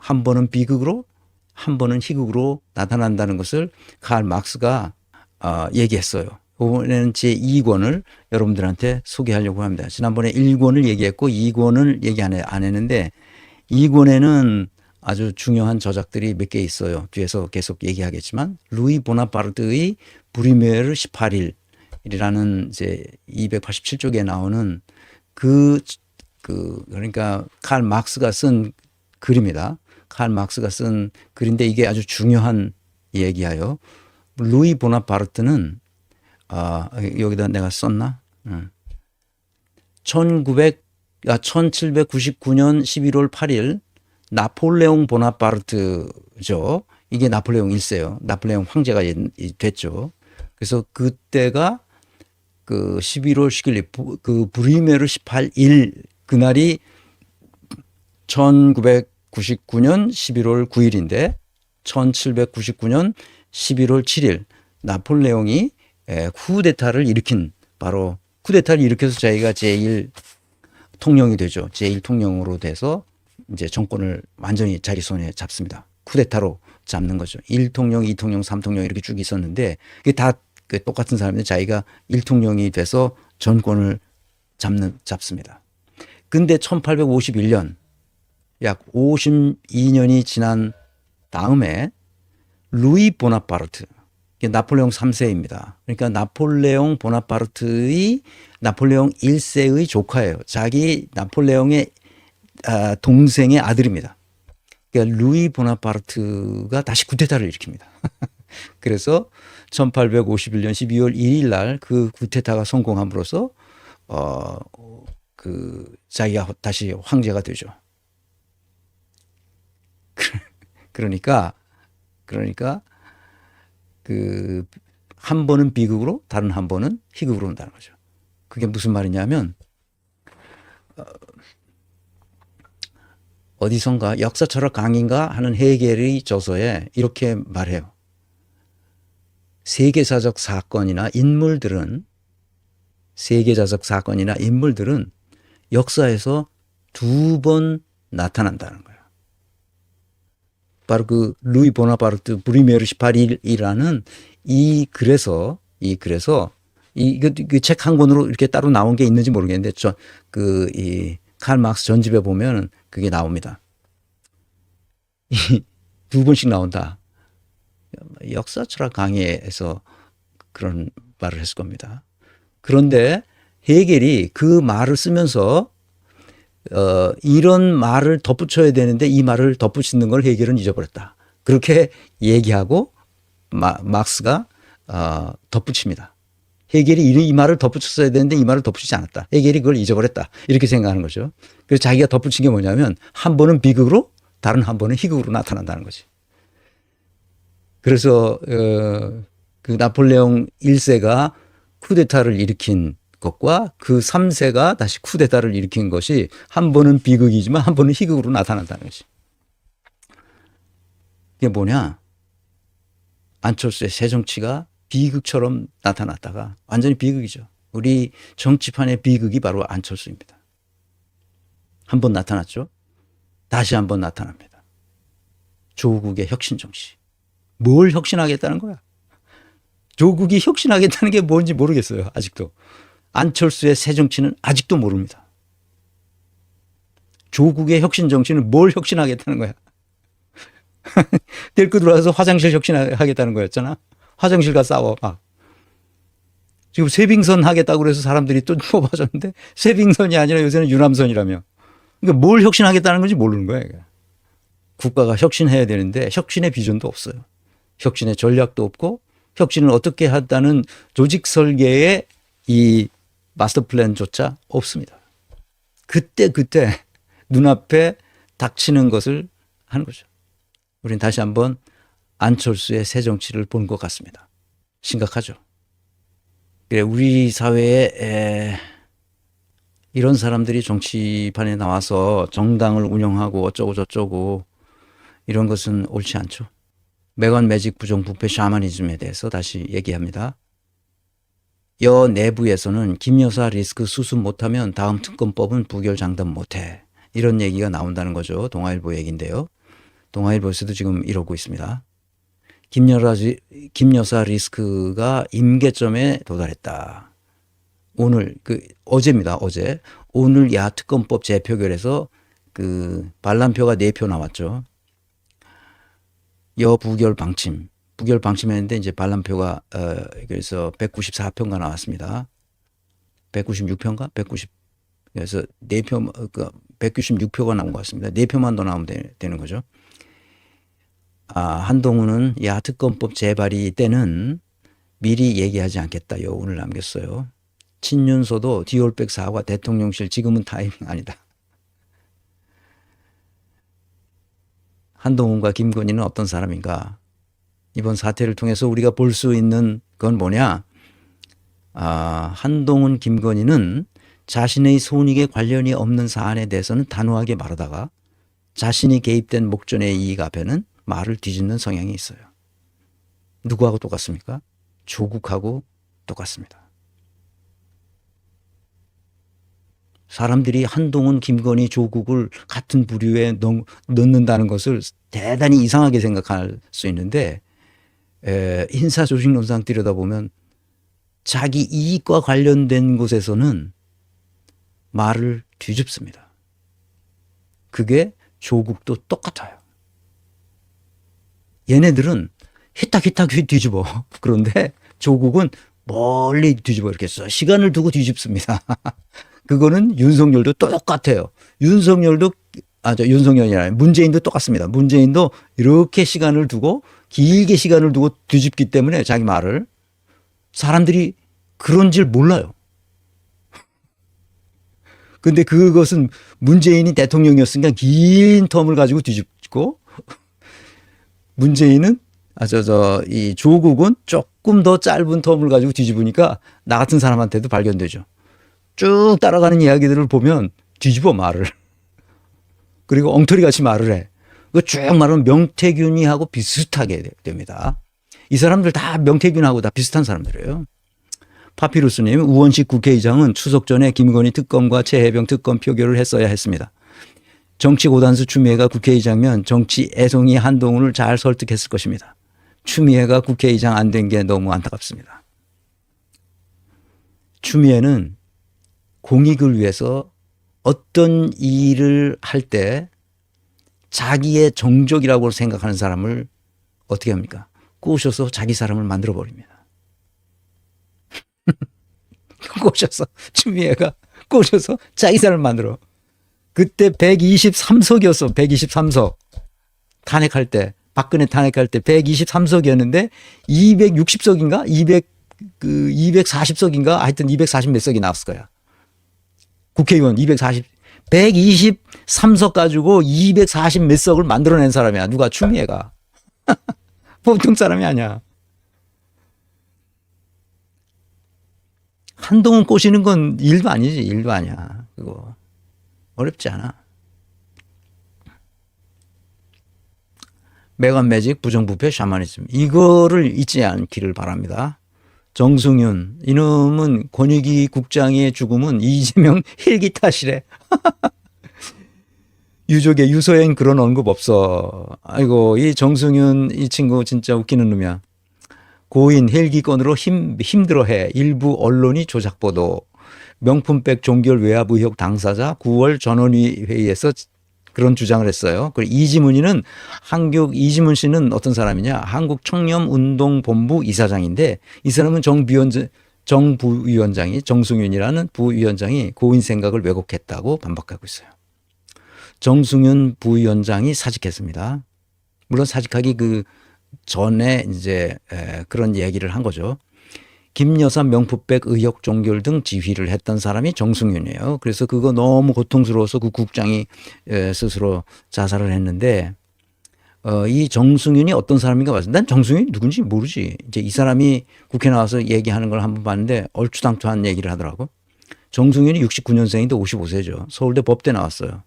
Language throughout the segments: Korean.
한 번은 비극으로 한 번은 희극으로 나타난다는 것을 칼 막스가 얘기했어요. 이번에는 제 2권을 여러분들한테 소개하려고 합니다. 지난번에 1권을 얘기했고 2권을 얘기 안 했는데 2권에는 아주 중요한 저작들이 몇 개 있어요. 뒤에서 계속 얘기하겠지만 루이 보나파르트의 브리메르 18일이라는 이제 287쪽에 나오는 그러니까 칼 막스가 쓴 글입니다. 칼 막스가 쓴 글인데 이게 아주 중요한 얘기예요. 루이 보나파르트는 여기다 내가 썼나? 1799년 11월 8일 나폴레옹 보나파르트죠. 이게 나폴레옹 1세요. 나폴레옹 황제가 됐죠. 그래서 그때가 그 11월 10일 그 브리메르 18일 그날이 1999년 11월 9일인데 1799년 11월 7일 나폴레옹이 쿠데타를 일으킨 바로 쿠데타를 일으켜서 자기가 제1 통령이 되죠. 제1 통령으로 돼서 이제 정권을 완전히 자기 손에 잡습니다. 쿠데타로 잡는 거죠. 1통령, 2통령, 3통령 이렇게 쭉 있었는데 그게 다 똑같은 사람인데 자기가 1통령이 돼서 정권을 잡습니다. 근데 1851년 약 52년이 지난 다음에 루이 보나파르트 나폴레옹 3세입니다. 그러니까 나폴레옹 보나파르트의 나폴레옹 1세의 조카예요. 자기 나폴레옹의 동생의 아들입니다. 그러니까 루이 보나파르트가 다시 쿠데타를 일으킵니다. 그래서 1851년 12월 1일 날 그 쿠데타가 성공함으로써 자기가 다시 황제가 되죠. 그러니까 그 한 번은 비극으로 다른 한 번은 희극으로 온다는 거죠. 그게 무슨 말이냐면 어디선가 역사 철학 강의인가 하는 헤겔의 저서에 이렇게 말해요. 세계사적 사건이나 인물들은 역사에서 두 번 나타난다는 거예요. 바로 그 루이 보나파르트 브리메르 18일이라는 이 글에서 이 책 한 권으로 이렇게 따로 나온 게 있는지 모르겠는데 이 칼 막스 전집에 보면 그게 나옵니다. 두 번씩 나온다. 역사 철학 강의에서 그런 말을 했을 겁니다. 그런데 헤겔이 그 말을 쓰면서 이런 말을 덧붙여야 되는데 이 말을 덧붙이는 걸 헤겔은 잊어버렸다. 그렇게 얘기하고 막스가 덧붙입니다. 헤겔이 이 말을 덧붙였어야 되는데 이 말을 덧붙이지 않았다. 헤겔이 그걸 잊어버렸다. 이렇게 생각하는 거죠. 그래서 자기가 덧붙인 게 뭐냐면 한 번은 비극으로 다른 한 번은 희극으로 나타난다는 거지. 그래서 그 나폴레옹 1세가 쿠데타를 일으킨 것과 그 3세가 다시 쿠데타를 일으킨 것이 한 번은 비극이지만 한 번은 희극으로 나타난다는 것이. 이게 뭐냐? 안철수의 새정치가 비극처럼 나타났다가 완전히 비극이죠. 우리 정치판의 비극이 바로 안철수입니다. 한 번 나타났죠. 다시 한 번 나타납니다. 조국의 혁신 정치. 뭘 혁신하겠다는 거야? 조국이 혁신하겠다는 게 뭔지 모르겠어요. 아직도. 안철수의 새 정치는 아직도 모릅니다. 조국의 혁신 정치는 뭘 혁신하겠다는 거야? 데리고 들어와서 화장실 혁신하겠다는 거였잖아. 화장실 가서 싸워. 지금 쇠빙선 하겠다고 그래서 사람들이 또 뽑아줬는데 쇠빙선이 아니라 요새는 유람선이라며. 그러니까 뭘 혁신하겠다는 건지 모르는 거야. 국가가 혁신해야 되는데 혁신의 비전도 없어요. 혁신의 전략도 없고 혁신을 어떻게 한다는 조직 설계의 이 마스터 플랜조차 없습니다. 그때 눈앞에 닥치는 것을 하는 거죠. 우린 다시 한번 안철수의 새 정치를 본 것 같습니다. 심각하죠. 우리 사회에 이런 사람들이 정치판에 나와서 정당을 운영하고 어쩌고 저쩌고 이런 것은 옳지 않죠. 매관 매직 부정 부패 샤머니즘에 대해서 다시 얘기합니다. 여 내부에서는 김 여사 리스크 수습 못하면 다음 특검법은 부결 장담 못해. 이런 얘기가 나온다는 거죠. 동아일보 얘기인데요. 동아일보에서도 지금 이러고 있습니다. 김여사 리스크가 임계점에 도달했다. 오늘 어제입니다. 어제 오늘 야특검법 재표결에서 반란표가 4표 나왔죠. 여부결 방침했는데 이제 반란표가 그래서 194표가 나왔습니다. 196표인가? 190. 그래서 4표 196표가 나온 것 같습니다. 4표만 더 나오면 되는 거죠. 한동훈은 야특검법 재발의 때는 미리 얘기하지 않겠다. 요운을 남겼어요. 친윤서도 디올백 사과 대통령실 지금은 타이밍 아니다. 한동훈과 김건희는 어떤 사람인가? 이번 사태를 통해서 우리가 볼 수 있는 건 뭐냐? 한동훈, 김건희는 자신의 손익에 관련이 없는 사안에 대해서는 단호하게 말하다가 자신이 개입된 목전의 이익 앞에는 말을 뒤집는 성향이 있어요. 누구하고 똑같습니까? 조국하고 똑같습니다. 사람들이 한동훈, 김건희, 조국을 같은 부류에 넣는다는 것을 대단히 이상하게 생각할 수 있는데 인사조직론상 들여다보면 자기 이익과 관련된 곳에서는 말을 뒤집습니다. 그게 조국도 똑같아요. 얘네들은 히딱히딱 뒤집어. 그런데 조국은 멀리 뒤집어 이렇게 써. 시간을 두고 뒤집습니다. 그거는 윤석열도 똑같아요. 윤석열이 아니라 문재인도 똑같습니다. 문재인도 이렇게 시간을 두고 길게 시간을 두고 뒤집기 때문에 자기 말을 사람들이 그런 줄 몰라요. 근데 그것은 문재인이 대통령이었으니까 긴 텀을 가지고 뒤집고 문재인은 이 조국은 조금 더 짧은 텀을 가지고 뒤집으니까 나 같은 사람한테도 발견되죠. 쭉 따라가는 이야기들을 보면 뒤집어 말을. 그리고 엉터리같이 말을 해. 쭉 말하면 명태균이하고 비슷하게 됩니다. 이 사람들 다 명태균하고 다 비슷한 사람들이에요. 파피루스님, 우원식 국회의장은 추석 전에 김건희 특검과 최혜병 특검 표결을 했어야 했습니다. 정치 고단수 추미애가 국회의장면 정치 애송이 한동훈을 잘 설득했을 것입니다. 추미애가 국회의장 안 된 게 너무 안타깝습니다. 추미애는 공익을 위해서 어떤 일을 할 때 자기의 정적이라고 생각하는 사람을 어떻게 합니까? 꼬셔서 자기 사람을 만들어 버립니다. 추미애가 꼬셔서 자기 사람을 만들어. 그때 123석이었어. 123석. 탄핵할 때, 박근혜 탄핵할 때 123석이었는데 260석인가? 240석인가? 하여튼 240 몇 석이 나왔을 거야. 국회의원 123석 가지고 240 몇 석을 만들어낸 사람이야. 누가? 추미애가. 보통 사람이 아니야. 한동훈 꼬시는 건 일도 아니지. 일도 아니야. 그거. 어렵지 않아. 매관매직 부정부패 샤머니즘. 이거를 잊지 않기를 바랍니다. 정승윤. 이놈은 권익위 국장의 죽음은 이재명 힐기 탓이래. 유족의 유서엔 그런 언급 없어. 아이고, 이 정승윤 이 친구 진짜 웃기는 놈이야. 고인 헬기 건으로 힘들어해. 일부 언론이 조작 보도. 명품백 종결 외압 의혹 당사자 9월 전원위 회의에서 그런 주장을 했어요. 그리고 이지문이는 이지문 씨는 어떤 사람이냐? 한국청렴운동본부 이사장인데 이 사람은 정부위원장이 정승윤이라는 부위원장이 고인 생각을 왜곡했다고 반박하고 있어요. 정승윤 부위원장이 사직했습니다. 물론 사직하기 전에 이제 그런 얘기를 한 거죠. 김여사 명품백 의혹 종결 등 지휘를 했던 사람이 정승윤이에요. 그래서 그거 너무 고통스러워서 그 국장이 스스로 자살을 했는데 이 정승윤이 어떤 사람인가 봤어요. 난 정승윤이 누군지 모르지. 이제 이 사람이 국회 나와서 얘기하는 걸 한번 봤는데 얼추당투한 얘기를 하더라고. 정승윤이 69년생인데 55세죠. 서울대 법대 나왔어요.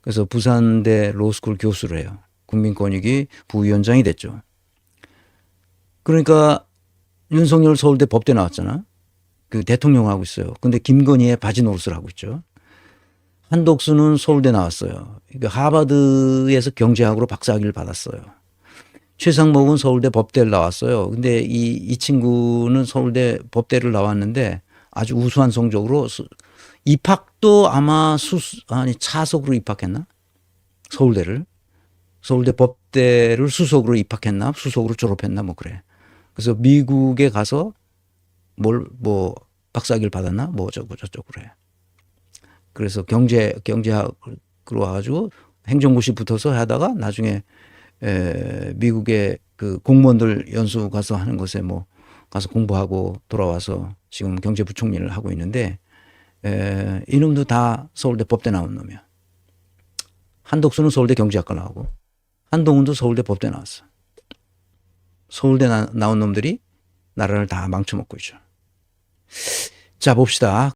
그래서 부산대 로스쿨 교수를 해요. 국민권익위 부위원장이 됐죠. 그러니까 윤석열 서울대 법대 나왔잖아. 그 대통령 하고 있어요. 근데 김건희의 바지 노릇을 하고 있죠. 한독수는 서울대 나왔어요. 그러니까 하버드에서 경제학으로 박사학위를 받았어요. 최상목은 서울대 법대를 나왔어요. 근데 이 친구는 서울대 법대를 나왔는데 아주 우수한 성적으로 입학도 아마 차석으로 입학했나? 서울대를. 서울대 법대를 수석으로 입학했나? 수석으로 졸업했나? 뭐 그래. 그래서 미국에 가서 박사학위를 받았나? 뭐 어쩌고 저쩌고 그래. 그래서 경제학으로 와가지고 행정고시 붙어서 하다가 나중에 미국의 그 공무원들 연수 가서 하는 곳에 뭐 가서 공부하고 돌아와서 지금 경제부총리를 하고 있는데 이놈도 다 서울대 법대 나온 놈이야. 한독수는 서울대 경제학과 나오고 한동훈도 서울대 법대 나왔어. 서울대 나온 놈들이 나라를 다 망쳐먹고 있죠. 자, 봅시다.